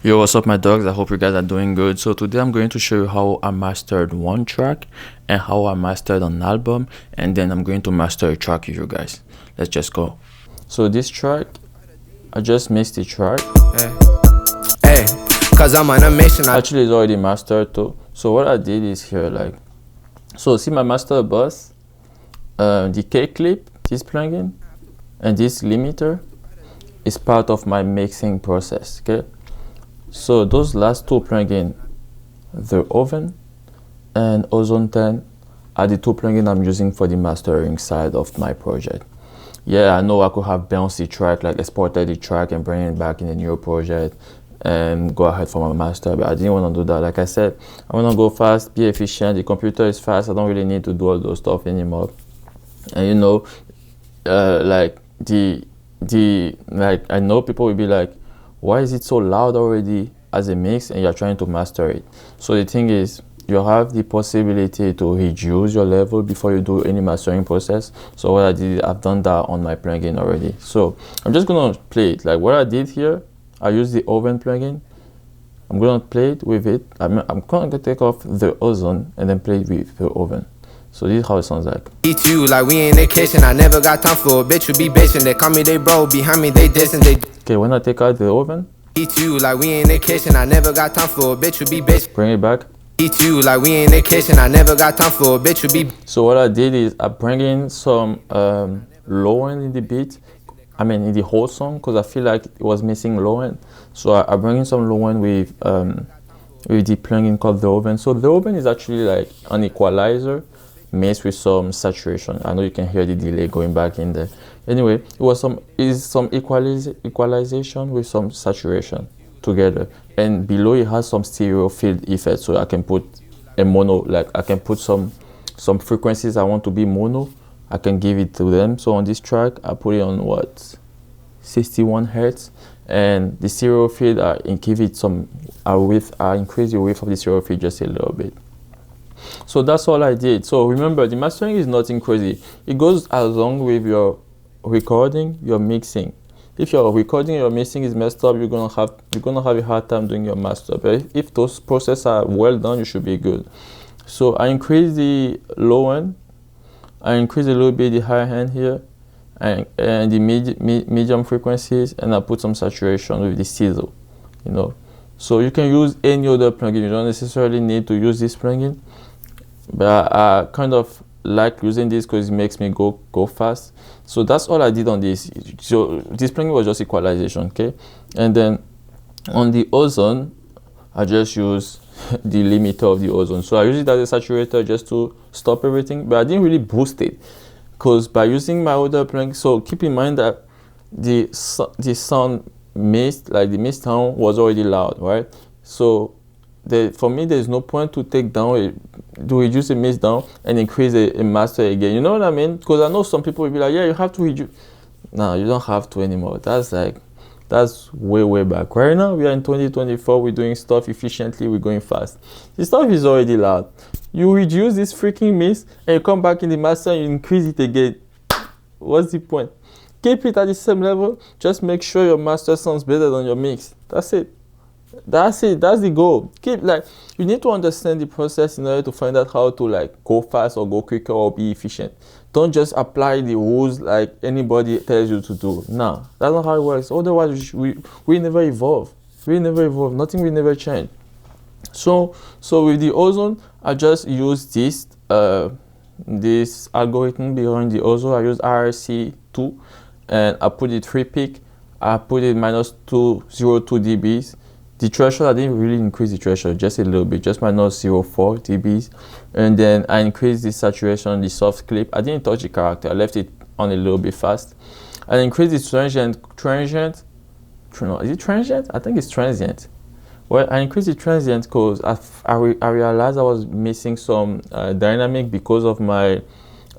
Yo, what's up my dogs? I hope you guys are doing good. So today I'm going to show you how I mastered one track and how I mastered an album, and then I'm going to master a track with you guys. Let's just go. So this track, I just mixed the track. Hey, cause I'm on a mission. Actually it's already mastered too. So what I did is here, like, so see my master bus, the K clip, this plugin, and this limiter is part of my mixing process, okay? So those last two plugins, the OZONE and OZONE 10, are the two plugins I'm using for the mastering side of my project. Yeah, I know I could have bounced the track, like exported the track and bring it back in the new project and go ahead for my master, but I didn't want to do that. Like I said, I want to go fast, be efficient. The computer is fast. I don't really need to do all those stuff anymore. And you know, like I know people will be like, why is it so loud already as a mix and you're trying to master it? So the thing is, you have the possibility to reduce your level before you do any mastering process. So what I did, I've done that on my plugin already. So I'm just gonna play it. Like what I did here, I used the OZONE plugin. I'm gonna play it with it. I'm gonna take off the OZONE and then play it with the OZONE. So this is how it sounds like. Eat you like we in vacation. I never got time for a bitch who be bitching. They call me they bro, behind me they dissing. They okay, when I take out the OZONE, eat you like we in vacation. I never got time for a bitch who be bitching. Bring it back. Eat you like we in vacation. I never got time for a bitch who be. So what I did is I bring in some low end in the beat. I mean in the whole song, because I feel like it was missing low end. So I bring in some low end with the plugin called the OZONE. So the OZONE is actually like an equalizer mixed with some saturation. I know you can hear the delay going back in there. Anyway, it was some equalization with some saturation together, and below it has some stereo field effect, so I can put a mono, like I can put some frequencies I want to be mono, I can give it to them. So on this track I put it on what, 61 hertz, and the stereo field I give it some width. I increase the width of the stereo field just a little bit. So that's all I did. So remember, the mastering is nothing crazy. It goes along with your recording, your mixing. If your recording, your mixing is messed up, you're gonna have a hard time doing your master. But if those processes are well done, you should be good. So I increase the low end, I increase a little bit the high end here, and the medium frequencies, and I put some saturation with the sizzle, you know. So you can use any other plugin. You don't necessarily need to use this plugin, but I kind of like using this because it makes me go fast. So that's all I did on this. So this plugin was just equalization, okay? And then on the OZONE, I just use the limiter of the OZONE. So I use it as a saturator just to stop everything, but I didn't really boost it, because by using my other plugin, so keep in mind that the sound mist, like the mist sound was already loud, right? So for me, there's no point to take down to reduce the mist down and increase a master again. You know what I mean? Because I know some people will be like, yeah, you have to reduce. No, you don't have to anymore. That's way back. Right now we are in 2024. We're doing stuff efficiently. We're going fast. This stuff is already loud. You reduce this freaking mist and you come back in the master and you increase it again. What's the point? Keep it at the same level. Just make sure your master sounds better than your mix. That's it. That's the goal. You need to understand the process in order to find out how to like go fast or go quicker or be efficient. Don't just apply the rules like anybody tells you to do. No, that's not how it works. Otherwise we never evolve. Nothing will never change. So with the OZONE, I just use this algorithm behind the OZONE. I use RRC2 and I put it 3 peak. I put it -202 dBs. The threshold, I didn't really increase the threshold, just a little bit, just -0.04 dBs. And then I increased the saturation, the soft clip. I didn't touch the character, I left it on a little bit fast. I increased the transient. No, is it transient? I think it's transient. Well, I increased the transient because I realized I was missing some dynamic because of my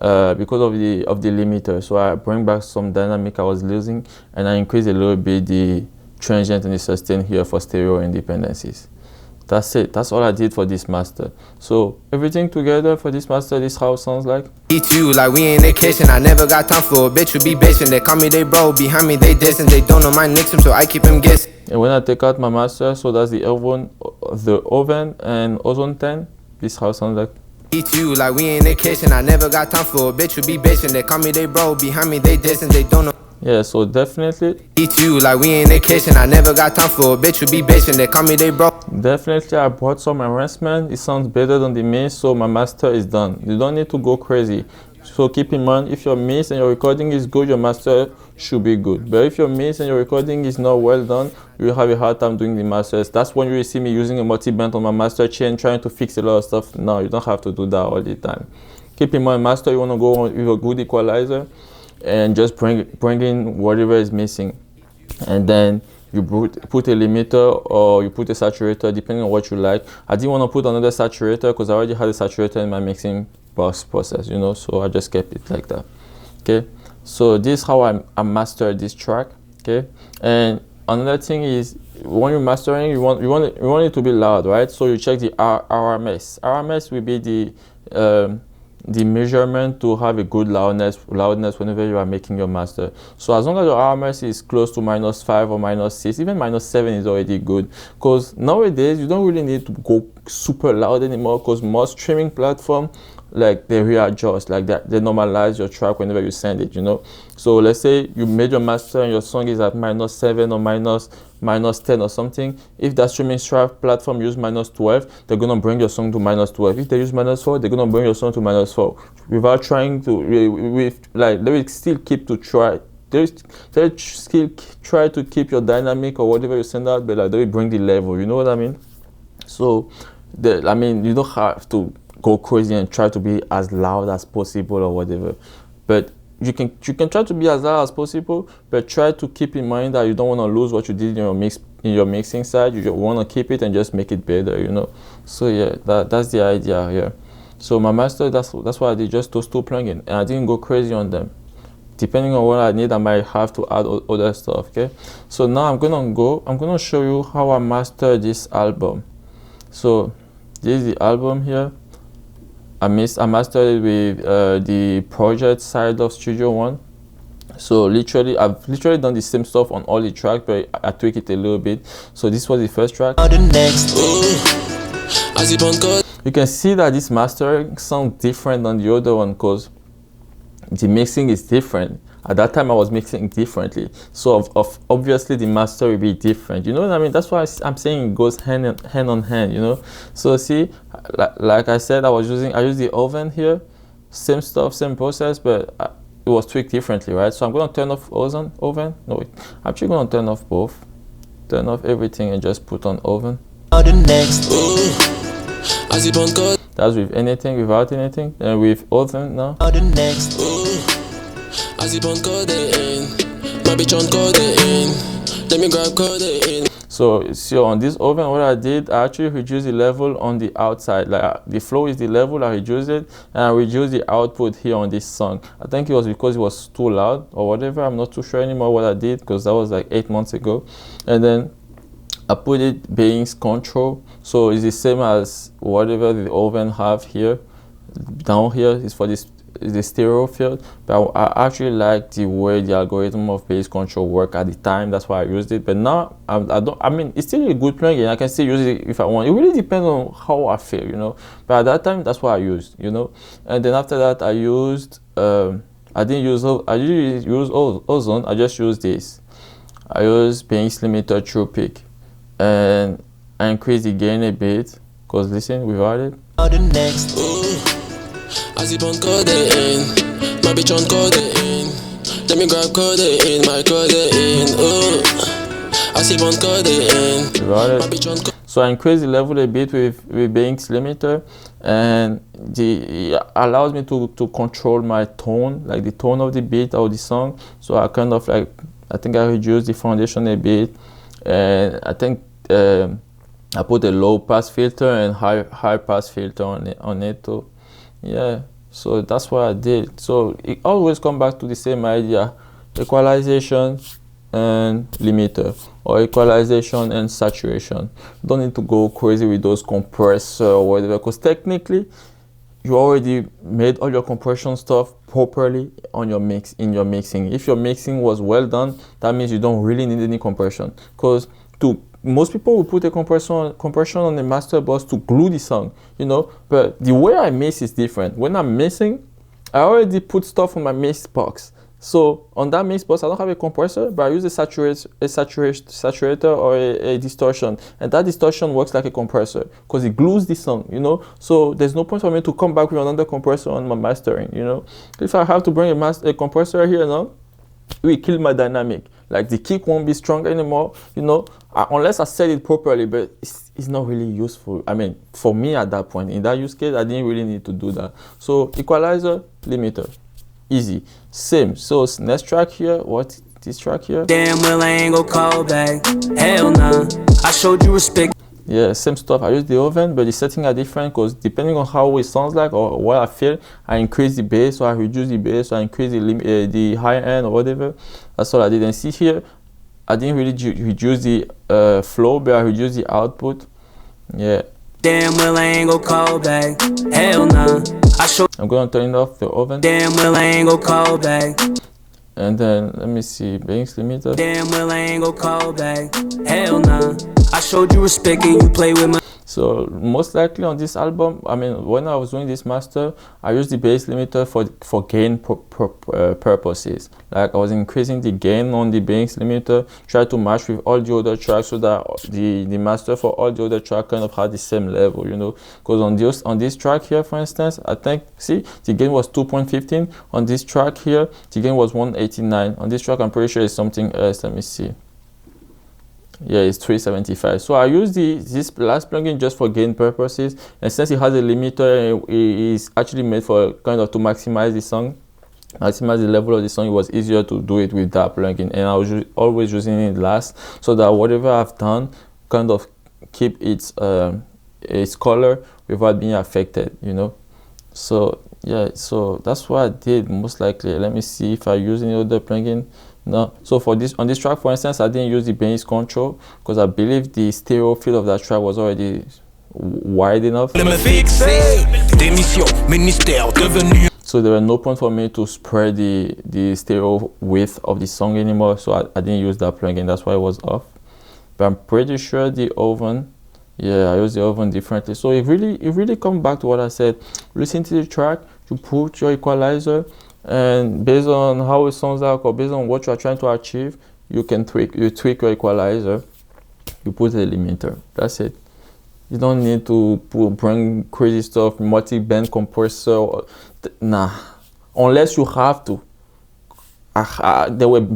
of the limiter. So I bring back some dynamic I was losing, and I increased a little bit the transient and the sustain here for stereo independencies. That's it. That's all I did for this master. So everything together for this master, this is how it sounds like. Eat you like we in vacation. I never got time for a bitch who be bitching. They call me they bro, behind me they dissing. They don't know my nickname, so I keep him guessing. And when I take out my master, so that's the oven and ozone 10. This how it sounds like. Eat you like we in the kitchen. I never got time for a bitch who be bitching. They call me they bro, behind me they dissing. They don't know. Yeah, so definitely. Eat you like we in the kitchen. I never got time for a bitch who be bitching. They call me they bro. Definitely, I brought some enhancement. It sounds better than the mix, so my master is done. You don't need to go crazy. So keep in mind, if your mix and your recording is good, your master should be good. But if your mix and your recording is not well done, you'll have a hard time doing the masters. That's when you will see me using a multi-band on my master chain, trying to fix a lot of stuff. No, you don't have to do that all the time. Keep in mind, master, you want to go on with a good equalizer and just bring in whatever is missing. And then you put a limiter or you put a saturator, depending on what you like. I didn't want to put another saturator because I already had a saturator in my mixing process, you know, so I just kept it like that. Okay, so this is how I mastered this track. Okay, and another thing is, when you're mastering, you want it to be loud, right? So you check the RMS. RMS will be the measurement to have a good loudness whenever you are making your master. So as long as your RMS is close to -5 or -6, even -7 is already good, because nowadays you don't really need to go super loud anymore, because most streaming platform, like, they readjust, like that, they normalize your track whenever you send it, you know. So let's say you made your master and your song is at -7 or -10 or something. If that streaming platform use -12, they're gonna bring your song to -12. If they use -4, they're gonna bring your song to -4 without trying to like, they will still keep to try. They still try to keep your dynamic or whatever you send out, but like, they will bring the level, you know what I mean? So I mean, you don't have to go crazy and try to be as loud as possible or whatever, but you can try to be as loud as possible, but try to keep in mind that you don't want to lose what you did in your mixing side. You want to keep it and just make it better, you know. So yeah, that's the idea here. So my master, that's why I did just those two plugins, and I didn't go crazy on them. Depending on what I need, I might have to add other stuff. Okay, so now I'm gonna show you how I master this album. So this is the album here. I mastered it with the project side of Studio One. So I've literally done the same stuff on all the tracks, but I tweak it a little bit. So this was the first track. You can see that this mastering sounds different than the other one because the mixing is different. At that time I was mixing differently, so obviously the master will be different, you know what I mean? That's why I'm saying it goes hand on hand, you know. So see, like I said, I used the oven here, same stuff, same process, but it was tweaked differently, right? So I'm going to turn off oven. No, wait, I'm actually going to turn off both, turn off everything and just put on oven. That's with anything, without anything, and with oven now. So on this oven, what I did, I actually reduced the level on the outside. Like the flow is the level, I reduced it, and I reduced the output here on this song. I think it was because it was too loud or whatever. I'm not too sure anymore what I did, because that was like 8 months ago. And then I put it bass control, so it's the same as whatever the oven have here. Down here is for this the stereo field, but I actually like the way the algorithm of bass control work at the time. That's why I used it. But now I mean, it's still a good plugin. I can still use it if I want. It really depends on how I feel, you know. But at that time, that's what I used, you know. And then after that, I used I usually use Ozone. I just use this. I use bass limiter true peak, and I increase the gain a bit, because listen, without it. As if on codeine, my bitch on codeine. Let me grab codeine, my codeine. As if on codeine, my bitch on codeine. So I increase the level a bit with bass limiter, and it allows me to control my tone, like the tone of the beat or the song. So I kind of like, I think I reduce the foundation a bit, and I think I put a low pass filter and high pass filter on it too. Yeah, so that's what I did. So it always comes back to the same idea: equalization and limiter, or equalization and saturation. Don't need to go crazy with those compressor or whatever, because technically you already made all your compression stuff properly on your mixing. If your mixing was well done, that means you don't really need any compression, because most people will put a compression on the master bus to glue the song, you know, but the way I mix is different. When I'm mixing, I already put stuff on my mix box. So on that mix box, I don't have a compressor, but I use a saturator or a distortion, and that distortion works like a compressor because it glues the song, you know. So there's no point for me to come back with another compressor on my mastering, you know. If I have to bring a compressor here now, it will kill my dynamic. Like the kick won't be strong anymore, you know, unless I set it properly, but it's not really useful. I mean, for me at that point, in that use case, I didn't really need to do that. So equalizer, limiter, easy, same. So next track here, what this track here? Damn well I ain't go call back, hell nah, I showed you respect. Yeah, same stuff. I use the oven, but the settings are different because depending on how it sounds like or what I feel, I increase the bass or I reduce the bass or I increase the high end or whatever. That's all I did. And see here, I didn't really reduce the flow, but I reduced the output. Yeah. Damn well I ain't go call back, hell nah, I'm gonna turn off the oven. Damn well I ain't go call back. And then let me see, bass limiter. Damn well I ain't go call back, hell nah, I showed you respect and you play with my. So most likely on this album, I mean, when I was doing this master, I used the bass limiter for gain purposes. Like I was increasing the gain on the bass limiter, try to match with all the other tracks so that the master for all the other tracks kind of had the same level, you know. Because on this track here, for instance, I think, see, the gain was 2.15. On this track here, the gain was 189. On this track, I'm pretty sure it's something else. Let me see. Yeah, it's 375. So I use this last plugin just for gain purposes, and since it has a limiter, it is actually made for kind of to maximize the song, maximize the level of the song. It was easier to do it with that plugin, and I was always using it last so that whatever I've done kind of keep its color without being affected, you know. So yeah, so that's what I did most likely. Let me see if I use any other plugin. No, so for this, on this track for instance, I didn't use the bass control because I believe the stereo field of that track was already wide enough. So there were no point for me to spread the stereo width of the song anymore, so I didn't use that plugin. That's why it was off. But I'm pretty sure the oven, yeah, I use the oven differently. So it really comes back to what I said. Listen to the track, you put your equalizer, and based on how it sounds like or based on what you are trying to achieve, you tweak your equalizer, you put a limiter. That's it. You don't need to bring crazy stuff, multi-band compressor, nah, unless you have to. They were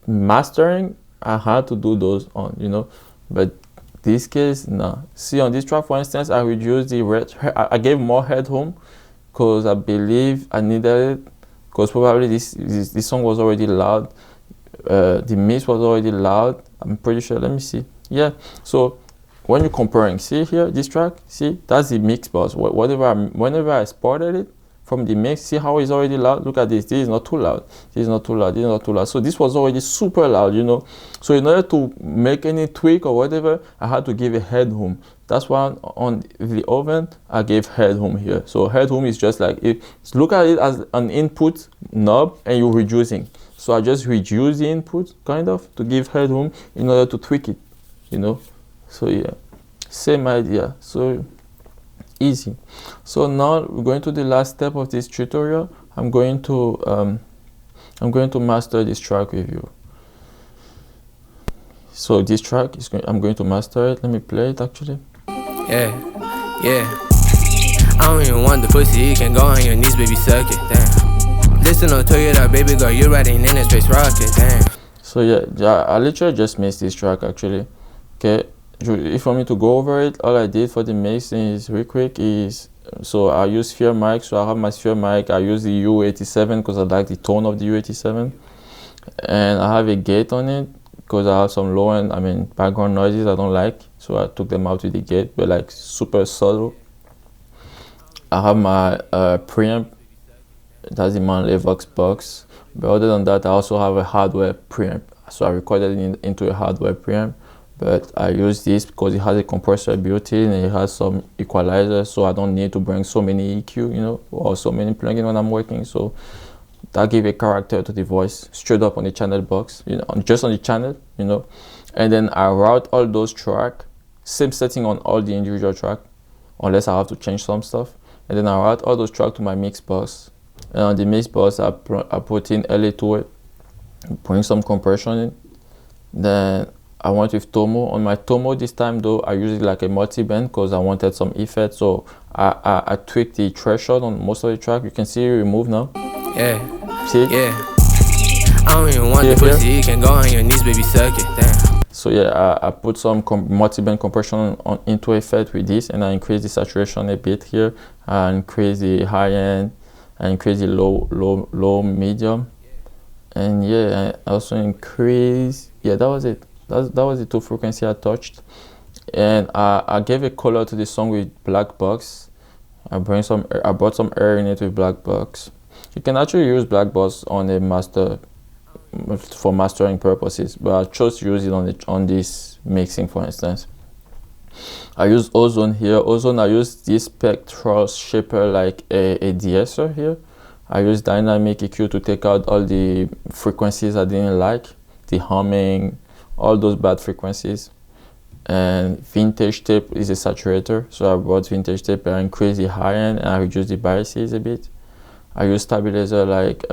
mastering, I had to do those on, you know, but this case, nah. See, on this track for instance, I reduced I gave more headroom because I believe I needed it. Because probably this song was already loud, the mix was already loud. I'm pretty sure. Let me see. Yeah. So when you're comparing, see here this track. See, that's the mix bus. Whenever I spotted it from the mix, see how it's already loud. Look at this. This is not too loud. This is not too loud. This is not too loud. So this was already super loud, you know. So in order to make any tweak or whatever, I had to give a headroom. That's why on the oven I gave headroom here. So headroom is just like, look at it as an input knob and you're reducing. So I just reduce the input kind of to give headroom in order to tweak it, you know. So yeah, same idea. So easy. So now we're going to the last step of this tutorial. I'm going to master this track with you. So this track is I'm going to master it. Let me play it actually. Yeah. I don't even want the pussy, you can go on your knees, baby, suck it, damn. Listen to Toyota, baby girl, you riding in a space rocket, damn. So yeah, I literally just mixed this track actually. Okay, if you want me to go over it, all I did for the mixing is real quick is, so I use sphere mic, so I have my sphere mic, I use the U87 because I like the tone of the U87, and I have a gate on it because I have some low end, background noises I don't like, so I took them out with the gate, but like super subtle. I have my preamp, that's the Manley Vox box, but other than that I also have a hardware preamp, so I recorded it into a hardware preamp, but I use this because it has a compressor built in and it has some equalizer, so I don't need to bring so many EQ, you know, or so many plugins when I'm working, so that give a character to the voice straight up on the channel box, you know, just on the channel, you know. and then I route all those tracks, same setting on all the individual track, unless I have to change some stuff, and then I route all those tracks to my mix box, and on the mix box I put in LA to it, bring some compression in, then I went with Tomo. On my Tomo this time though, I used it like a multi-band because I wanted some effect, so I tweaked the threshold on most of the track. You can see it remove now. Yeah. See? Yeah. I don't even want the pussy, you can go on your knees, baby, suck it. Damn. So yeah, I put some multi-band compression into effect with this, and I increase the saturation a bit here, and increase the high end, and increase the low, medium, and yeah, I also increase. Yeah, that was it. That was the 2 frequency I touched, and I gave a color to the song with black box. I brought some air in it with black box. You can actually use black box on a master for mastering purposes, but I chose to use it on this mixing, for instance. I use OZONE here. OZONE, I use this spectral shaper like a de-esser here. I use dynamic EQ to take out all the frequencies I didn't like, the humming, all those bad frequencies. And vintage tape is a saturator, so I brought vintage tape and increase the high end, and I reduce the biases a bit. I use stabilizer like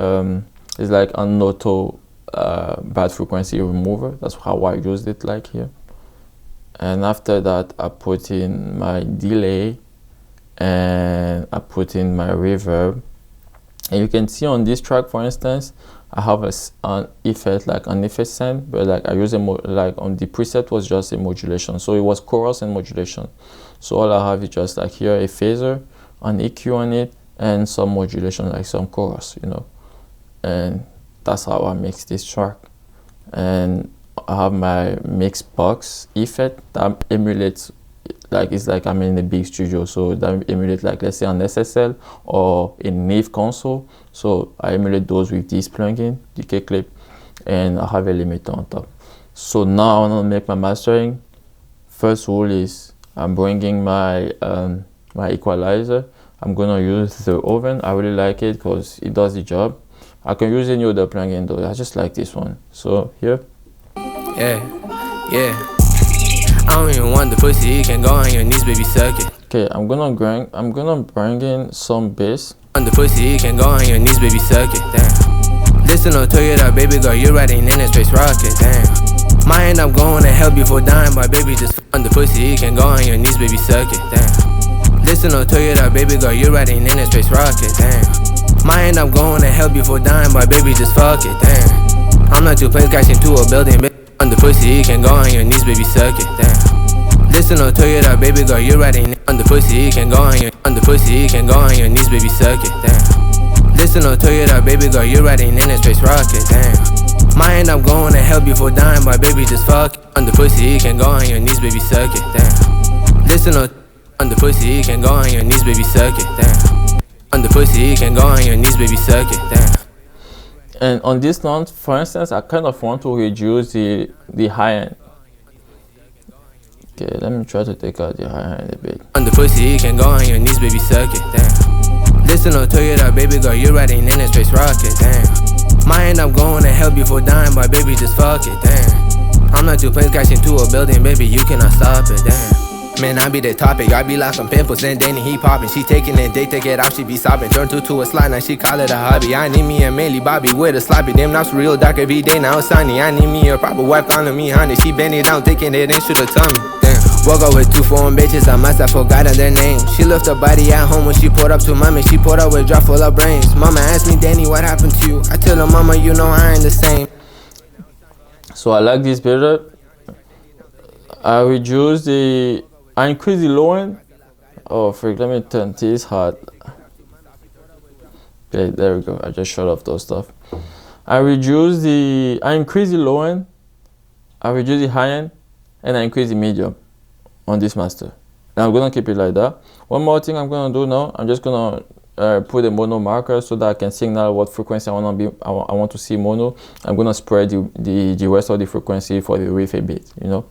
it's like an auto bad frequency remover. That's how I used it like here. And after that, I put in my delay and I put in my reverb. And you can see on this track, for instance, I have an effect like an effect send, but like I use like on the preset was just a modulation, so it was chorus and modulation. So all I have is just like here a phaser, an EQ on it, and some modulation like some chorus, you know. And that's how I mix this track. And I have my mix box effect that emulates, like it's like I'm in a big studio, so that emulates like, let's say, an SSL or a Nave console. So I emulate those with this plugin, DK clip, and I have a limiter on top. So now I want to make my mastering. First rule is I'm bringing my my equalizer. I'm gonna use the OZONE. I really like it because it does the job. I can use any other plugin though. I just like this one. So here. Yeah. I don't even want the pussy, you can go on your knees, baby, suck it. Okay, I'm gonna bring in some bass. On the pussy, you can go on your knees, baby, suck it. Damn. Listen to Toyota, baby girl, you're riding in a space rocket. Damn. My end, I'm going to help you for dying, but baby, just on the pussy, you can go on your knees, baby, suck it. Damn. Listen to Toyota, baby girl, you're riding in a space rocket. Damn. My end, I'm going to help you for dying, but baby, just fuck it. Damn. I'm not 2 planes crashing into a building, baby. On the pussy, you can go on your knees, baby, suck it. Damn. Listen to Toyota, baby girl, you're riding on the pussy, you can go on your knees, baby, suck it. Damn. Listen to Toyota, baby girl, you're riding in a space rocket. Damn. My end, I'm going to help you for dying, but baby, just fuck it. On the pussy, you can go on your knees, baby, suck it. Damn. Listen to on the pussy, you can go on your knees, baby, suck it. Damn. On the pussy, you can go on your knees, baby, suck it. Damn. And on this note, for instance, I kind of want to reduce the high end. Okay, let me try to take out the high end a bit. On the pussy, you can go on your knees, baby, suck it. Damn. Listen to Toyota, baby girl, you're riding in a space rocket. Damn. My end, I'm going to help you for dying, but baby, just fuck it. Damn. I'm not 2 planes crashing into a building, baby, you cannot stop it. Damn. Man, I be the topic, I be like some pimples and Danny, he popping. She taking a dick to get out, she be sobbing. Turn to a slide, now she call it a hobby. I need me a Millie Bobby with a sloppy. Them knobs real dark every day, now it's sunny. I need me a proper wife calling me honey. She bend it down, taking it and shoot her tummy. Damn. Woke up with 2 foreign bitches, I must have forgotten their names. She left her body at home when she pulled up to mommy. She pulled up with a drop full of brains. Mama asked me, Danny, what happened to you? I tell her, mama, you know I ain't the same. So I like this better. I increase the low end. Oh freak, let me turn this hard. Okay, there we go. I just shut off those stuff. I increase the low end, I reduce the high end, and I increase the medium on this master. And I'm gonna keep it like that. One more thing I'm gonna do now, I'm just gonna put a mono marker so that I can signal what frequency I want to see mono. I'm gonna spread the rest of the frequency for the riff a bit, you know.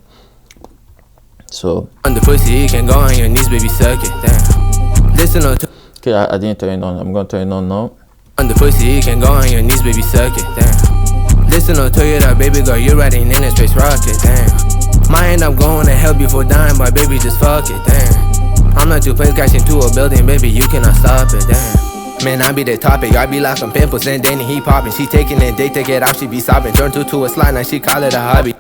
So on the pussy, you can go on your knees, baby, suck it. Damn. Listen to okay, I didn't turn it on. I'm gonna turn it on now. On the pussy, you can go on your knees, baby, suck it. Damn. Listen, I'll tell you that, baby girl, you're riding in a space rocket, damn. Might end up going to hell before dying, but baby, just fuck it, damn. I'm not two planes crashing to a building, baby, you cannot stop it, damn. Man, I be the topic, I be like some pimples, and then he popping. She taking it, they take it out, she be sobbing. Turn to a slide, now she call it a hobby.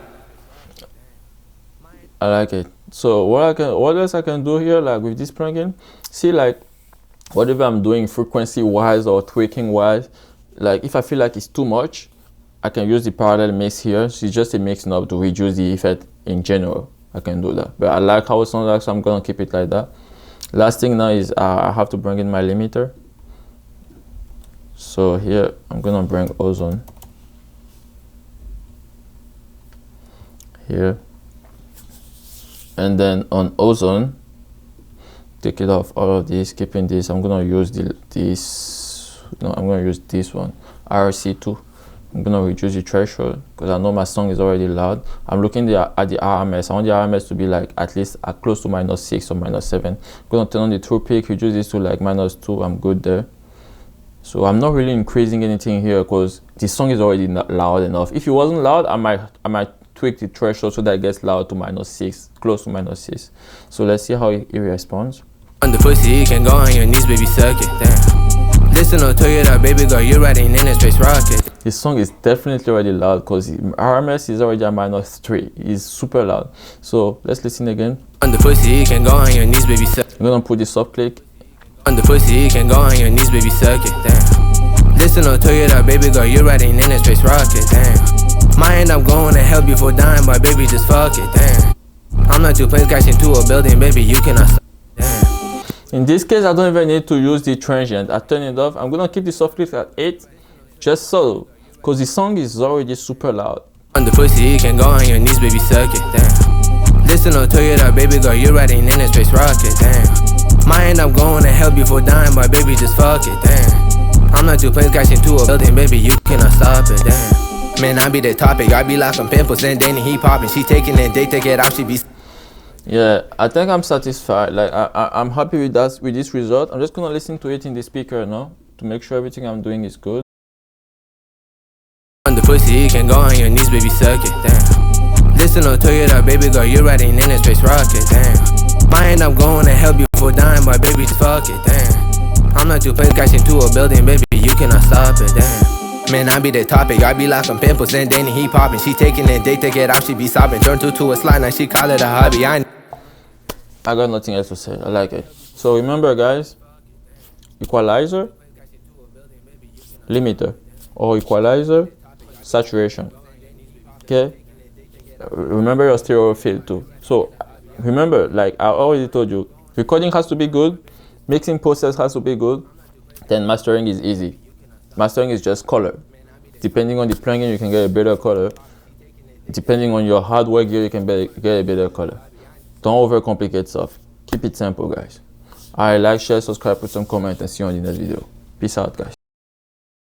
I like it. So what else I can do here, like with this plugin, see, like whatever I'm doing frequency wise or tweaking wise, like if I feel like it's too much, I can use the parallel mix here. So it's just a mix knob to reduce the effect in general. I can do that, but I like how it sounds like, so I'm gonna keep it like that. Last thing now is I have to bring in my limiter. So here I'm gonna bring Ozone here, and then on Ozone, take it off all of this, keeping this. I'm gonna use I'm gonna use this one, RC2. I'm gonna reduce the threshold because I know my song is already loud. I'm looking at the RMS. I want the RMS to be like at least close to -6 or -7. I'm gonna turn on the true peak, reduce this to like -2. I'm good there. So I'm not really increasing anything here because the song is already not loud enough. If it wasn't loud, I might tweak the threshold so that it gets loud to -6, close to -6. So let's see how it responds. On the pussy, you can go on your knees, baby, suck it, damn. Listen, I'll tell you that, baby girl, you're riding in a space rocket. This song is definitely already loud because RMS is already at -3. It's super loud. So let's listen again. On the pussy, you can go on your knees, baby, suck. I'm gonna put the soft click. On the pussy, you can go on your knees, baby, suck it, damn. Listen, I'll tell you that, baby girl, you're riding in a space rocket, damn. Might end up going to hell before dying, but baby, just fuck it, damn. I'm not two planes crashing to a building, baby, you cannot stop, damn. In this case, I don't even need to use the transient. I turn it off. I'm gonna keep the soft click at 8, just so, because the song is already super loud. On the pussy, you can go on your knees, baby, suck it, damn. Listen, I'll tell you that, baby girl, you're riding in a space rocket, damn. Might end up going to hell before dying, but baby, just fuck it, damn. I'm not two planes crashing to a building, baby, you cannot stop it, damn. Man, I be the topic, I be like some pimples, and then he popping. She taking it, they take it out, she be. Yeah, I think I'm satisfied. Like I'm happy with that, with this result. I'm just gonna listen to it in the speaker now to make sure everything I'm doing is good. On the pussy, you can go on your knees, baby, suck it, damn. Listen, I'll tell you that, baby girl, you're riding in a space rocket, damn. Might end up going to hell before dying, but baby, just fuck it, damn. I'm not two planes crashing to a building, baby, you cannot stop it, damn. Man, I be the topic, I be like some pimples, and then he popping. She taking it, they take it out, she be sobbing. Turn to a slide, now she call it a hobby. I got nothing else to say. I like it. So remember, guys, equalizer, limiter, or equalizer, saturation. Okay. Remember your stereo field too. So remember, like I already told you, recording has to be good, mixing process has to be good, then mastering is easy. Mastering is just color. Depending on the plugin, you can get a better color. Depending on your hardware gear, you can get a better color. Don't overcomplicate stuff. Keep it simple, guys. Alright, like, share, subscribe, put some comment, and see you on the next video. Peace out, guys.